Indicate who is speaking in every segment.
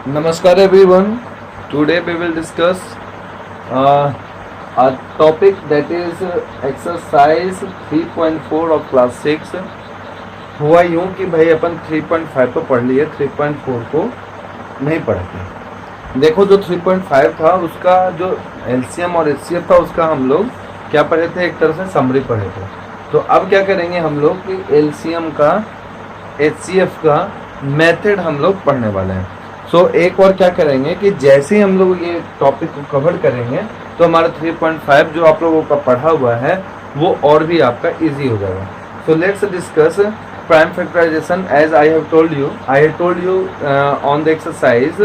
Speaker 1: Namaskar everyone. Today we will discuss uh, a topic that is exercise 3.4 of class 6. हुआ यूं कि भाई अपन 3.5 तो पढ़ लिए, 3.4 को नहीं पढ़े थे। देखो जो 3.5 था उसका जो एलसीएम और एचसीएफ था उसका हम लोग क्या पढ़े थे, एक तरह से समरी पढ़े थे। तो अब क्या करेंगे हम लोग कि एलसीएम का एचसीएफ का मेथड हम लोग पढ़ने वाले हैं। एक और क्या करेंगे कि जैसे ही हम लोग ये टॉपिक को कवर करेंगे तो हमारा 3.5 जो आप लोगों का पढ़ा हुआ है वो और भी आपका इजी हो जाएगा। So let's discuss prime factorisation as I have told you on the exercise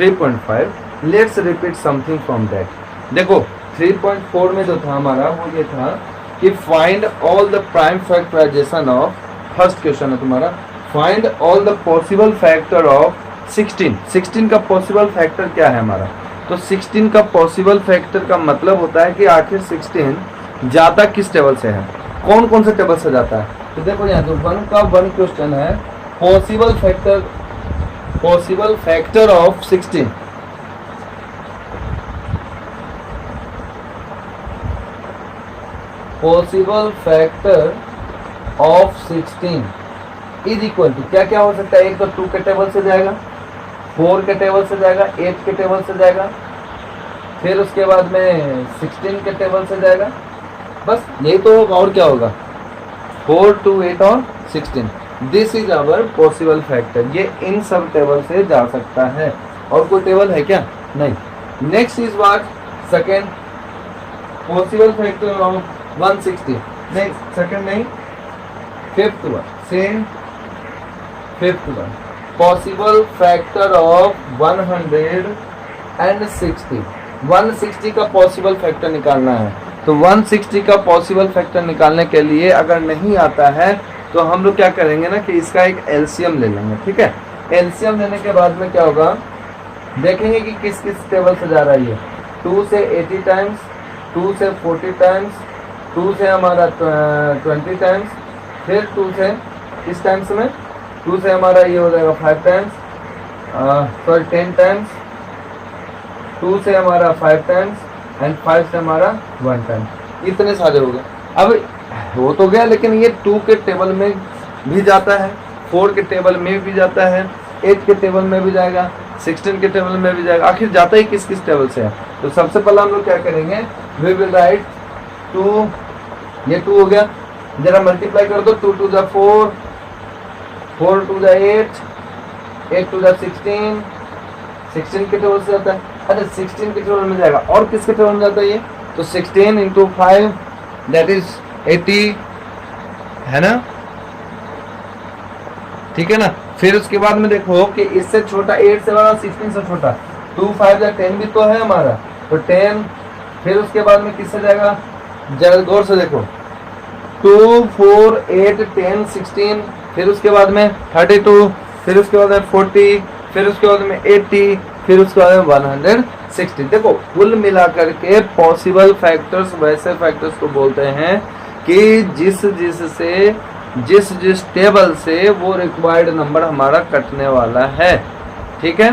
Speaker 1: 3.5। Let's repeat something from that. देखो 3.4 में जो था हमारा वो ये था कि find all the prime factorisation of, first question है तुम्हारा, find all the possible factor of 16 का पॉसिबल फैक्टर क्या है हमारा। तो 16 का पॉसिबल फैक्टर का मतलब होता है कि आखिर 16 जाता किस टेबल से है, कौन कौन से टेबल से जाता है। तो देखो यहाँ तो वन क्वेश्चन है, possible factor of 16। Possible factor of 16 is equal to क्या क्या हो सकता है। एक तो 2 के टेबल से जाएगा, 4 के टेबल से जाएगा, 8 के टेबल से जाएगा, फिर उसके बाद में 16 के टेबल से जाएगा। बस यही तो होगा, और क्या होगा, 4, 2, 8 और 16। This is our possible factor. ये इन सब टेबल से जा सकता है। और कोई टेबल है क्या, नहीं। Next is what, second possible factor of 160, नहीं सेकेंड नहीं, fifth one, same fifth one, possible factor of 160। 160 का पॉसिबल फैक्टर निकालना है। तो 160 का पॉसिबल फैक्टर निकालने के लिए अगर नहीं आता है तो हम लोग क्या करेंगे ना कि इसका एक एलसीएम ले लेंगे। ठीक है, एलसीएम लेने के बाद में क्या होगा, देखेंगे कि किस किस टेबल से जा रही है। 2 से 80 टाइम्स, 2 से 40 टाइम्स, 2 से हमारा 20 टाइम्स, फिर 2 से किस टाइम्स में, 2 से हमारा ये हो जाएगा 5 टाइम्स, सॉरी 10 टाइम्स, 2 से हमारा 5 टाइम्स एंड 5 से हमारा 1 टाइम। इतने सारे हो गए। अब वो तो गया, लेकिन ये 2 के टेबल में भी जाता है, 4 के टेबल में भी जाता है, 8 के टेबल में भी जाएगा, 16 के टेबल में भी जाएगा। आखिर जाता ही किस किस टेबल से है। तो सबसे पहले हम लोग क्या करेंगे, वी विल राइट 2, ये 2 हो गया, जरा मल्टीप्लाई कर दो, 2 2 जा 4, 4 2 जा 8, 8 2 जा 16, 16 के टेबल से जाता है। अरे 16 के टेबल में जाएगा, और किसके टेबल में जाता है ये, तो 16 इंटू 5 दैट इज 80, है ना, ठीक है ना। फिर उसके बाद में देखो कि इससे छोटा 8 से बड़ा, 16 से छोटा, 2 5 या 10 भी तो है हमारा, तो 10। फिर उसके बाद में किससे जाएगा, जरा गौर से देखो, 2 4 8 10 16, फिर उसके बाद में 32, फिर उसके बाद में 40, फिर उसके बाद में 80, फिर उसके बाद में 160। देखो कुल मिलाकर के पॉसिबल फैक्टर्स वैसे फैक्टर्स को बोलते हैं कि जिस टेबल से वो रिक्वायर्ड नंबर हमारा कटने वाला है। ठीक है,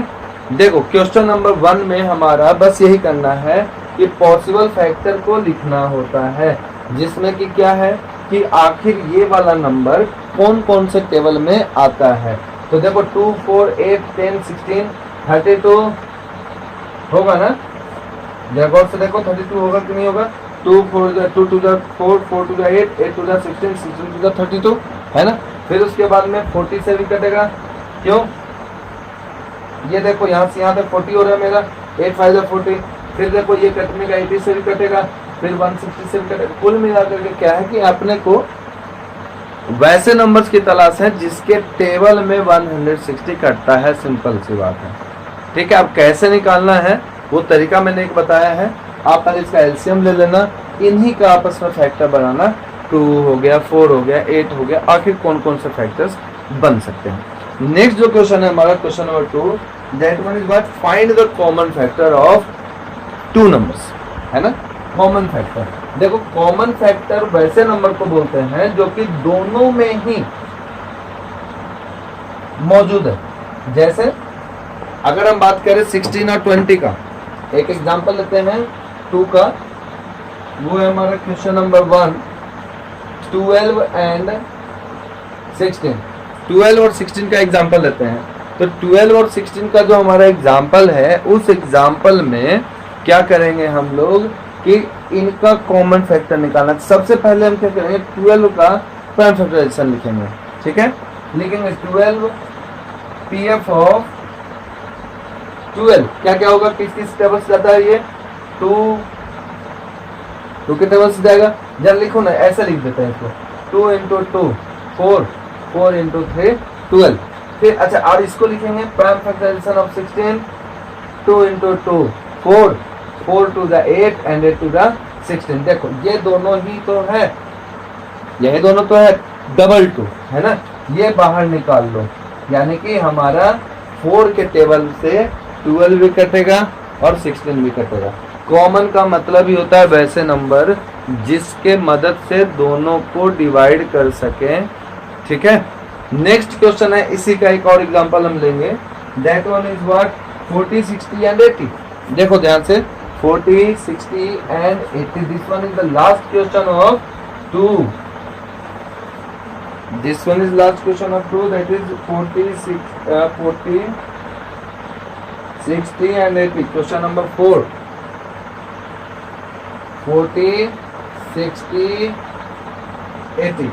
Speaker 1: देखो क्वेश्चन नंबर 1 में हमारा बस यही करना है कि पॉसिबल फैक्टर को लिखना होता है, जिसमें कि क्या है कि आखिर ये वाला नंबर कौन कौन से टेबल में आता है। तो देखो 2 4 8 10 16 32 होगा ना, गौर से देखो 32 होगा कि नहीं होगा। 2 4 2 2 4 4 2 8 8 2 16 16 2 32, है ना। फिर उसके बाद में 40 से भी कटेगा, क्यों, ये देखो यहाँ से यहाँ तक 40 हो रहा है मेरा, 8 5 40। फिर देखो ये कटने का 80 से भी कटेगा, फिर 160 से भी कटेगा। कुल मिलाकर के क्या है कि अपने को वैसे नंबर्स की तलाश है जिसके टेबल में 160 कटता है। सिंपल सी बात है। ठीक है, अब कैसे निकालना है वो तरीका मैंने एक बताया है। आप पहले इसका एलसीएम ले लेना, इन्हीं का आपस में फैक्टर बनाना। 2 हो गया, 4 हो गया, 8 हो गया, आखिर कौन कौन से फैक्टर्स बन सकते हैं। नेक्स्ट जो क्वेश्चन है हमारा, question number 2, that one is what, find the common factor of 2 numbers, है ना। कॉमन फैक्टर, देखो कॉमन फैक्टर वैसे नंबर को बोलते हैं जो कि दोनों में ही मौजूद है। जैसे अगर हम बात करें 16 और 20 का, एक एग्जांपल लेते हैं 2 का, वो है हमारा क्वेश्चन नंबर 1, 12 एंड 16। 12 और 16 का एग्जांपल लेते हैं। तो 12 और 16 का जो हमारा एग्जांपल है, उस एग्जांपल में क्या करेंगे हम लोग कि इनका कॉमन फैक्टर निकालना। सबसे पहले हम क्या करेंगे, 12 का प्राइम फैक्टराइजेशन लिखेंगे। ठीक है, लिखेंगे 12 पीएफ ऑफ 12 क्या क्या होगा, किस किस टेबल से जाता है ये, 2 के टेबल से जाएगा। जब लिखो ना ऐसा लिख देते हैं इसको, 2 इंटू 2 4, 4 इंटू 3 12। फिर अच्छा, और इसको लिखेंगे prime factorisation of 16, 2 into 2 4, 4 to the 8 and 8 to the 16। देखो ये दोनों ही तो है, यही दोनों तो है, डबल 2 है ना, ये बाहर निकाल लो। यानी कि हमारा 4 के टेबल से 12 भी कटेगा और 16 भी कटेगा। कॉमन का मतलब ही होता है वैसे नंबर जिसके मदद से दोनों को डिवाइड कर सके। ठीक है, नेक्स्ट क्वेश्चन है, इसी का एक और एग्जांपल हम लेंगे। That one is what, 40, 60 and 80। देखो ध्यान से, 40, 60 and 80। This one is the last question of 2। This one is last question of 2, that is 40, 60 and 80। Question number 4, 40, 60, 80।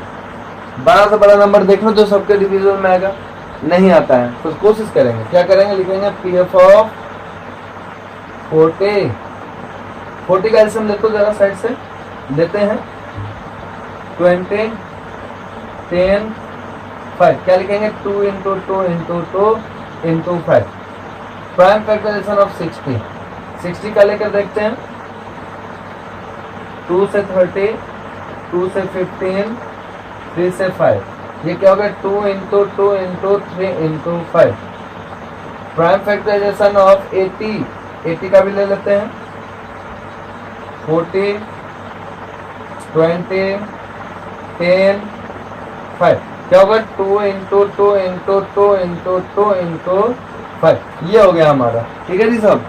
Speaker 1: बड़ा से बड़ा नंबर देख लो जो सबके डिवीजन में आएगा। नहीं आता है तो कोशिश करेंगे, क्या करेंगे, लिखेंगे पीएफ ऑफ 40। 40 का एल्सियम लेते हो, जरा साइड से लेते हैं, 20, 10, 5। क्या लिखेंगे, 2 into 2 into 2 into 5। Prime factorisation of 60, 60 का लेकर देखते हैं, 2 से 30, 2 से 15, 3 से 5। ये क्या होगा, 2 into 2 into 3 into 5। Prime factorisation of 80, 80 का भी ले लेते हैं, 40, 20, 10, 5। क्या होगा, 2 इंटू 2 इंटू 2 इंटू 2 इंटू 5। ये हो गया हमारा। ठीक है जी साहब।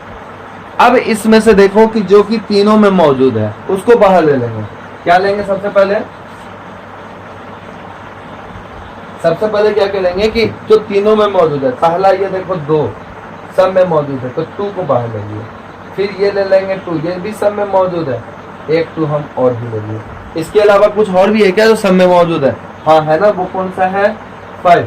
Speaker 1: अब इसमें से देखो कि जो कि तीनों में मौजूद है उसको बाहर ले लेंगे। क्या लेंगे, सबसे पहले क्या करेंगे कि जो तीनों में मौजूद है, पहला ये देखो 2 सब में मौजूद है तो 2 को बाहर ले लिए। फिर ये ले लेंगे 2, ये भी सब में मौजूद है, एक 2 हम और भी ले लिए। इसके अलावा कुछ और भी है क्या जो सब में मौजूद है, हाँ है ना, वो कौन सा है, 5।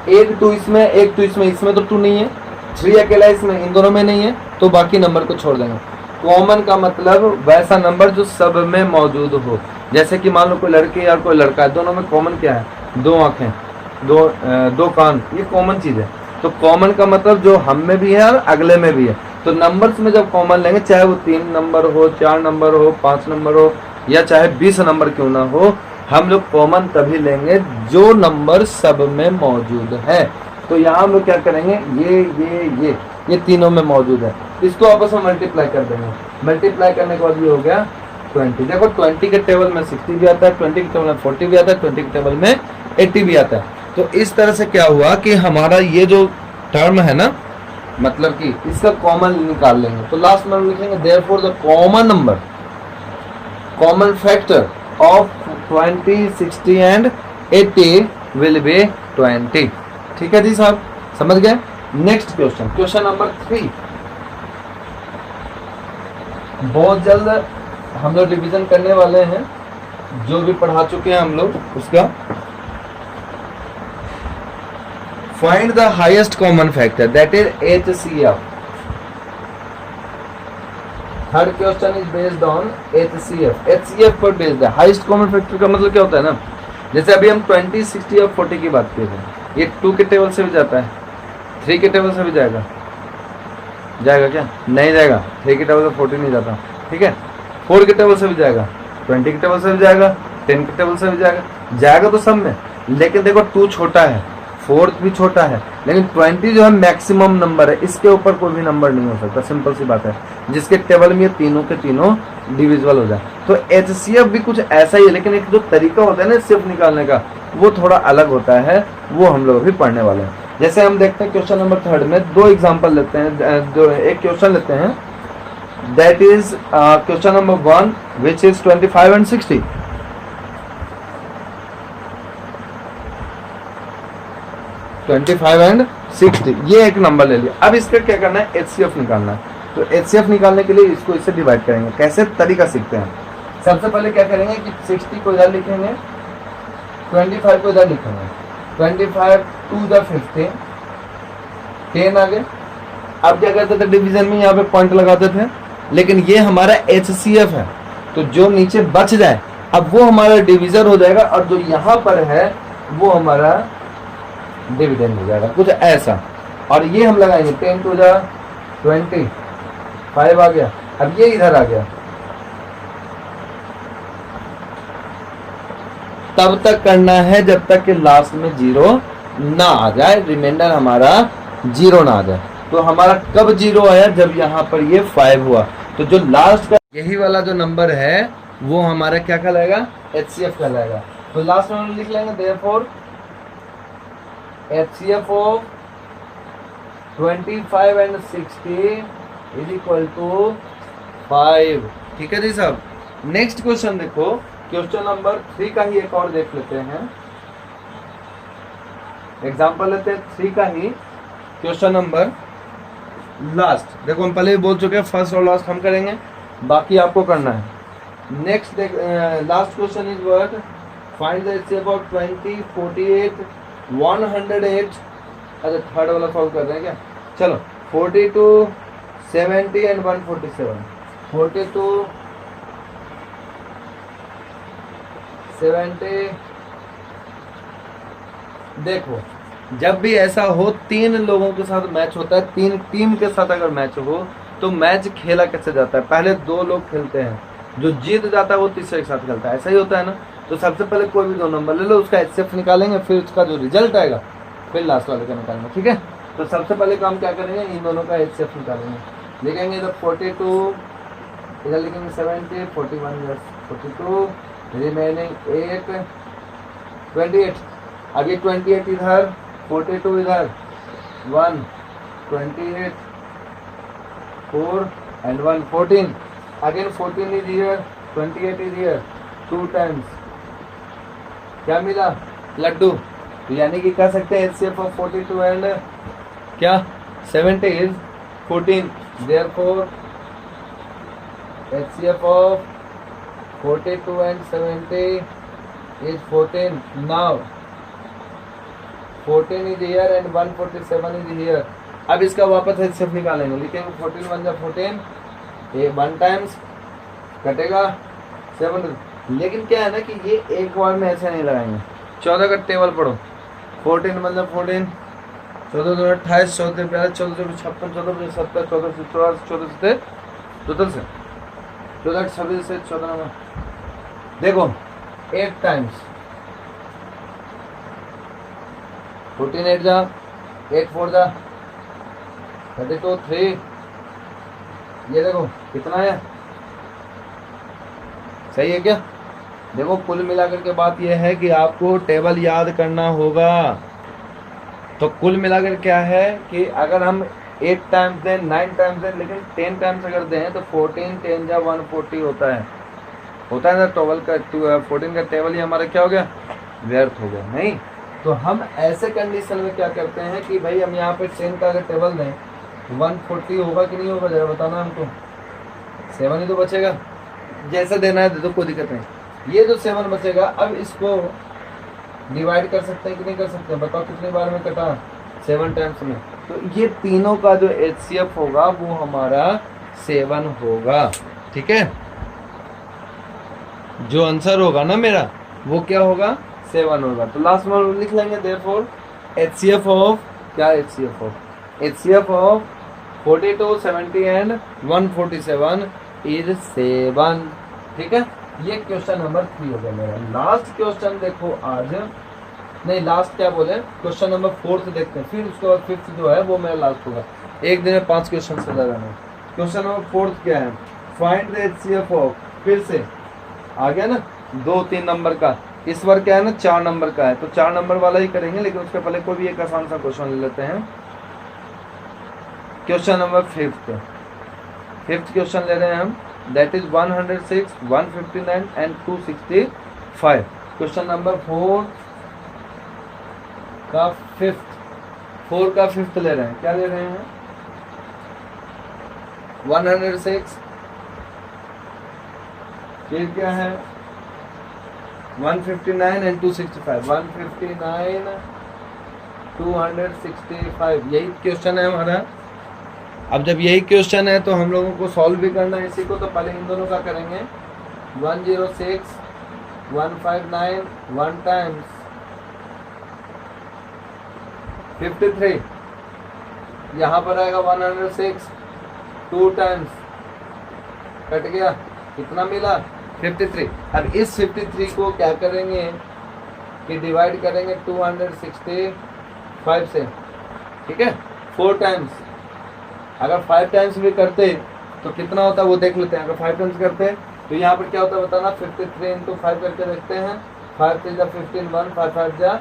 Speaker 1: एक 2 इसमें, एक 2 इसमें, इसमें तो 2 नहीं है, 3 अकेला इसमें, इन दोनों में नहीं है, तो बाकी नंबर को छोड़ देंगे। कॉमन का मतलब वैसा नंबर जो सब में मौजूद हो। जैसे कि मान लो कोई लड़की और कोई लड़का है, दोनों में कॉमन क्या है, 2 आंखें, 2 कान, ये कॉमन चीज है। तो कॉमन का मतलब जो हम में भी है और अगले में भी है। तो नंबर्स में जब कॉमन लेंगे, चाहे वो 3 नंबर हो, 4 नंबर हो, 5 नंबर हो, या चाहे 20 नंबर क्यों ना हो, हम लोग कॉमन तभी लेंगे जो नंबर सब में मौजूद है। तो यहाँ हम लोग क्या करेंगे, ये तीनों में मौजूद है, इसको आपस में मल्टीप्लाई कर देंगे। मल्टीप्लाई करने के बाद ये हो गया 20। देखो 20 के टेबल में 60 भी आता है, 20 के टेबल में 40 भी आता है, 20 के टेबल में 80 भी आता है। तो इस तरह से क्या हुआ कि हमारा ये जो टर्म है ना, मतलब कि इसका कॉमन निकाल लेंगे। तो लास्ट में लिखेंगे therefore the common number, common factor of 20, 60 and 80 will be 20। ठीक है जी साहब, समझ गए। Next question, question number 3। बहुत जल्द हम लोग रिवीजन करने वाले हैं जो भी पढ़ा चुके हैं हम लोग उसका। Find the highest common factor, that is HCF। Third question is based on HCF। HCF पर बेस्ड है। हाईएस्ट कॉमन फैक्टर का मतलब क्या होता है ना, जैसे अभी हम 20, 60 और 40 की बात किए थे, ये 2 के टेबल से भी जाता है, 3 के टेबल से भी जाएगा क्या, नहीं जाएगा। 3 के टेबल से 40 नहीं जाता, ठीक है। 4 के टेबल से भी जाएगा, 20 के टेबल से भी जाएगा, 10 के टेबल से भी जाएगा तो सब में। लेकिन देखो 2 छोटा है, 4 भी छोटा है, लेकिन 20 जो है मैक्सिमम नंबर है, इसके ऊपर कोई भी नंबर नहीं हो सकता। सिंपल सी बात है, जिसके टेबल में ये तीनों के तीनों डिविजिबल हो जाए। तो HCF भी कुछ ऐसा ही है, लेकिन एक जो तरीका होता है ना सिर्फ निकालने का, वो थोड़ा अलग होता है, वो हम लोग भी पढ़ने वाले हैं। जैसे हम देखते हैं क्वेश्चन नंबर 3 में दो एग्जांपल लेते हैं, एक क्वेश्चन लेते हैं, that is question number 1 which is 25 and 60। And 60 ये एक नंबर ले लिया। अब इसका क्या करना है, एचसीएफ निकालना है। तो एचसीएफ निकालने के लिए इसको इससे डिवाइड करेंगे। कैसे, तरीका सीखते हैं। सबसे पहले क्या करेंगे कि 60 को इधर लिखेंगे, 25 को इधर लिखेंगे। 25 2 द 15, 10 आ गए। अब क्या करते थे, डिवीजन में यहाँ पे पॉइंट लगाते थे, लेकिन ये हमारा एचसीएफ है, तो जो नीचे बच जाए अब वो हमारा डिवीजन हो जाएगा, और जो यहाँ पर है वो हमारा डिविडेंड हो जाएगा, कुछ ऐसा। और ये हम लगाएंगे 10 टू द 20, 5 आ गया। अब ये इधर आ गया, तब तक करना है जब तक कि लास्ट में 0 ना आ जाए, रिमाइंडर हमारा 0 ना आ जाए। तो हमारा कब 0 आया, जब यहाँ पर ये 5 हुआ। तो जो लास्ट का यही वाला जो नंबर है वो हमारा क्या कहलाएगा, एचसीएफ कहलाएगा। तो लास्ट में हम लिख लेंगे therefore HCF of 25 and 60 is equal to 5। ठीक है जी साहब। नेक्स्ट क्वेश्चन देखो, क्वेश्चन नंबर 3 का ही एक और देख लेते हैं, एग्जांपल लेते हैं 3 का ही। क्वेश्चन नंबर लास्ट देखो, हम पहले ही बोल चुके हैं फर्स्ट और लास्ट हम करेंगे, बाकी आपको करना है। Next last question is what, find the HCF of 20, 48, 108। अच्छा थर्ड वाला सॉल्व कर रहे हैं क्या, चलो 42, 70 एंड 147। 42, 70। देखो जब भी ऐसा हो, 3 लोगों के साथ मैच होता है, 3 टीम के साथ अगर मैच हो तो मैच खेला कैसे जाता है, पहले 2 लोग खेलते हैं, जो जीत जाता है वो तीसरे के साथ खेलता है, ऐसा ही होता है ना। तो सबसे पहले कोई भी 2 नंबर ले लो, उसका एचसीएफ निकालेंगे, फिर उसका जो रिजल्ट आएगा फिर लास्ट वाले का निकालेंगे। ठीक है, तो सबसे पहले काम क्या करेंगे, इन दोनों का एचसीएफ निकालेंगे। लिखेंगे इधर 42, इधर लिखेंगे 70, 41 42, रिमेनिंग 8, 28। आगे 28 इधर, 42 इधर, 1, 28, 4 and 1, 14। Again 14 is here, 28 is here, 2 times क्या मिला, लड्डू। तो यानी कि कह सकते हैं HCF of 42 एंड क्या 70 is 14। Therefore HCF of 42 and 70 is 14। Now 14 is here and 147 is here। अब इसका वापस HCF निकालेंगे, लिखेंगे 14 1 14, ये 1 टाइम्स कटेगा 7। लेकिन क्या है ना कि ये एक बार में ऐसे नहीं लगाएंगे। 14 का टेबल पढ़ो, 14 मतलब 14, 14 2 28, 14 प्यार 14 56, 14 70, 14 से 14 से टोटल से 14 26 से 14 में देखो 8 टाइम्स 14 8 जा 8 4 जा 32 3। ये देखो कितना है, सही है क्या। देखो कुल मिलाकर के बात यह है कि आपको टेबल याद करना होगा। तो कुल मिलाकर क्या है कि अगर हम 8 टाइम्स दें 9 टाइम्स दें, लेकिन 10 टाइम्स अगर दें तो 14 10 जा 140 होता है ना। टेबल का 14 का टेबल ही हमारा क्या हो गया, व्यर्थ हो गया नहीं। तो हम ऐसे कंडीशन में क्या करते हैं कि भाई हम यहाँ पे 10 का अगर टेबल दें 140 होगा कि नहीं होगा, जरा बताना हमको। 7 ही तो बचेगा, जैसा देना है दे दो, कोई दिक्कत नहीं। ये जो 7 बचेगा, अब इसको डिवाइड कर सकते हैं कि नहीं कर सकते हैं, बताओ कितनी बार में कटा, 7 टाइम्स में। तो ये तीनों का जो HCF होगा वो हमारा 7 होगा। ठीक है, जो आंसर होगा ना मेरा वो क्या होगा, 7 होगा। तो लास्ट में लिख लेंगे देयरफॉर HCF ऑफ क्या, HCF ऑफ 42 70 एंड 147 इज 7। ठीक है, ये क्वेश्चन नंबर 3 हो गया मेरा। लास्ट क्वेश्चन देखो आज, नहीं लास्ट क्या बोले, क्वेश्चन नंबर 4 देखते हैं, फिर उसके बाद 5th जो है वो मेरा लास्ट होगा। एक दिन में 5 क्वेश्चन से ज्यादा नहीं। क्वेश्चन नंबर 4 क्या है, फाइंड द HCF ऑफ, फिर से आ गया ना 2 3 नंबर का, इस बार क्या है ना 4 नंबर का है, तो 4 नंबर वाला ही करेंगे, लेकिन उसके पहले कोई भी एक आसान सा क्वेश्चन ले लेते हैं। क्वेश्चन नंबर 5th क्वेश्चन ले रहे हैं हम, that is 106, 159 and 265। Question number 4 का 5th ले रहे हैं। क्या ले रहे हैं? 106, फिर क्या है 159 एंड 265, 159 265, यही क्वेश्चन है हमारा। अब जब यही क्वेश्चन है तो हम लोगों को सॉल्व भी करना है इसी को, तो पहले इन दोनों का करेंगे। 106 159 1 टाइम्स 53, यहाँ पर आएगा 106, 2 टाइम्स कट गया, कितना मिला 53। अब इस 53 को क्या करेंगे कि डिवाइड करेंगे 265 से, ठीक है, 4 टाइम्स। अगर 5 टाइम्स भी करते तो कितना होता है वो देख लेते हैं। अगर 5 टाइम्स करते तो यहाँ पर क्या होता है बताना, 53 इंटू 5 करके देखते हैं। 5 3 जा 15, 1 5 5 जा,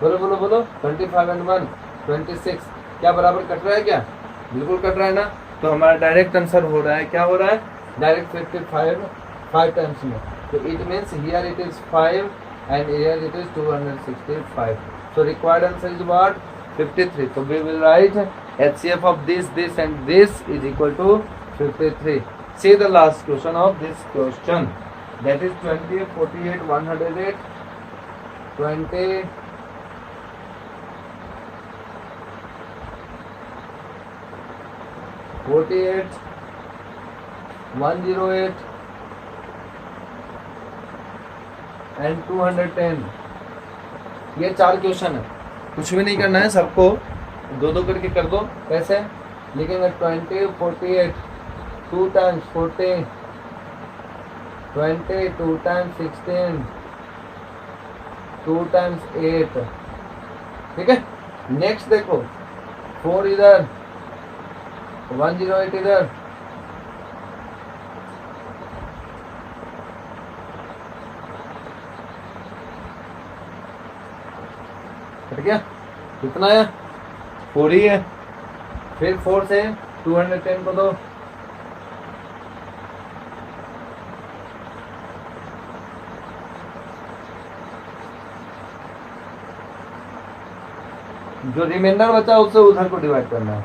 Speaker 1: बोलो बोलो बोलो, 25 एंड 1 26, क्या बराबर कट रहा है? क्या बिल्कुल कट रहा है ना। तो हमारा डायरेक्ट आंसर हो रहा है, क्या हो रहा है? डायरेक्ट 55 5 टाइम्स में। तो it means here it is 5 and here it is 265। So required answer is what? 53. So we will write HCF of this and this is equal to 53. See the last question of this question. That is 20, 48, 108, 20, 48, 108 and 210। ये 4 question है, कुछ भी नहीं करना है, सबको 2-2 करके कर दो। कैसे लिखेंगे? 20, 48, 2 टाइम्स 40, 20, 2 टाइम्स 16, 2 टाइम्स 8, ठीक है। नेक्स्ट देखो 4 इधर, 108 इधर, ठीक है, कितना है? 4 ही है। फिर 4 से 210 को दो, जो रिमाइंडर बचा उससे उधर को डिवाइड करना है।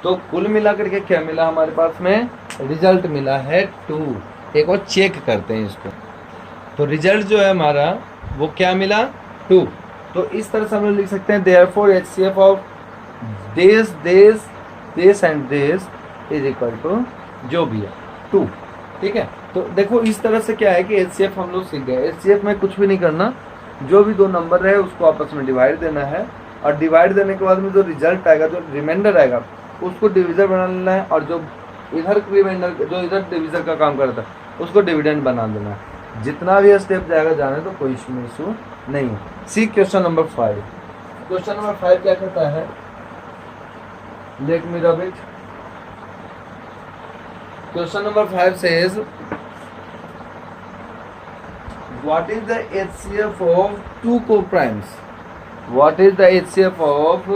Speaker 1: तो कुल मिलाकर के क्या मिला हमारे पास में? रिजल्ट मिला है 2। एक और चेक करते हैं इसको। तो रिजल्ट जो है हमारा वो क्या मिला? 2। तो इस तरह से हम लोग लिख सकते हैं therefore HCF of this and this is equal to जो भी है 2, ठीक है। तो देखो इस तरह से क्या है कि HCF हम लोग सीख गए। HCF में कुछ भी नहीं करना, जो भी 2 नंबर रहे उसको आपस में डिवाइड देना है, और डिवाइड देने के बाद में जो रिजल्ट आएगा, जो रिमाइंडर आएगा, उसको डिविजन बना लेना है, और जो इधर रिमाइंडर, जो इधर डिविजन का काम करता है, उसको डिविडेंड बना देना है। जितना भी स्टेप जाएगा जाने तो कोई इशू नहीं है। सी क्वेश्चन नंबर 5। क्वेश्चन नंबर 5 क्या कहता है? Let me rub it. Question number 5 says what is the HCF of 2 coprimes? What is the HCF of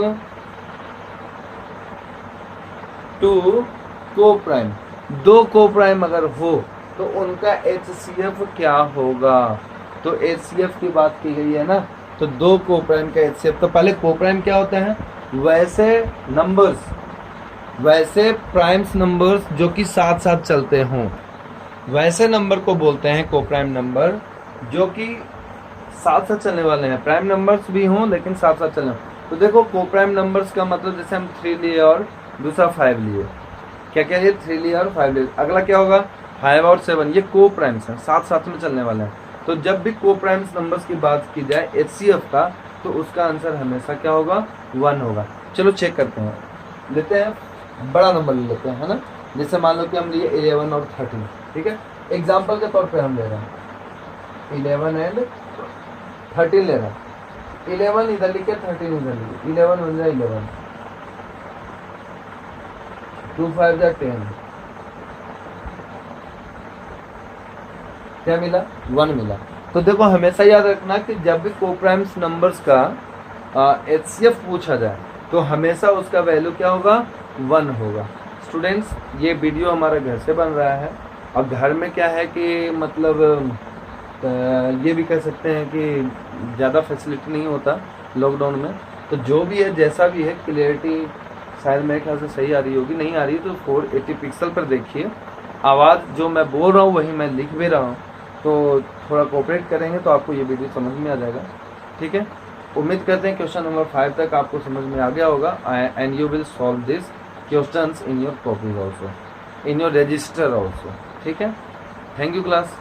Speaker 1: 2 coprime? 2 coprime अगर हो तो उनका HCF क्या होगा? तो HCF की बात की गई है ना, तो 2 कोप्राइम का HCF। तो पहले कोप्राइम क्या होता है? वैसे नंबर्स, वैसे प्राइम्स नंबर्स जो कि साथ साथ चलते हों, वैसे नंबर को बोलते हैं कोप्राइम नंबर, जो कि साथ साथ चलने वाले हैं। प्राइम नंबर्स भी हों लेकिन साथ साथ चलने। तो देखो कोप्राइम नंबर्स का मतलब जैसे हम 3 लिए और दूसरा 5 लिए, क्या क्या ये 3 लिए और 5 लिए, अगला क्या होगा 5 और 7, ये कोप्राइम्स हैं, साथ साथ में चलने वाले हैं। तो जब भी कोप्राइम्स नंबर्स की बात की जाए HCF का, तो उसका आंसर हमेशा क्या होगा? 1 होगा। चलो चेक करते हैं, लेते हैं बड़ा नंबर ले लेते हैं, है ना। जैसे मान लो कि हम लिए 11 और 13, ठीक है, एग्जाम्पल के तौर पे हम ले रहे हैं 11 एंड 13 ले रहे हैं। 11 इधर लिखे, 13 इधर लिखे, 11 बन जाए 11, 2 5 जा 10, क्या मिला, 1 मिला। तो देखो हमेशा याद रखना कि जब भी कोप्राइम्स नंबर्स का HCF पूछा जाए तो हमेशा उसका वैल्यू क्या होगा, 1 होगा। स्टूडेंट्स ये वीडियो हमारा घर से बन रहा है, अब घर में क्या है कि मतलब ये भी कह सकते हैं कि ज़्यादा फैसिलिटी नहीं होता लॉकडाउन में, तो जो भी है जैसा भी है क्लियरिटी शायद मेरे ख्याल से सही आ रही होगी, नहीं आ रही तो 480 पिक्सल पर देखिए। आवाज़ जो मैं बोल रहा हूँ वही मैं लिख भी रहा हूँ, तो थोड़ा कोऑपरेट करेंगे तो आपको ये वीडियो समझ में आ जाएगा। ठीक है, उम्मीद करते हैं क्वेश्चन नंबर 5 तक आपको समझ में आ गया होगा and you will solve this questions in your copies also, in your register also. ठीक है, थैंक यू क्लास।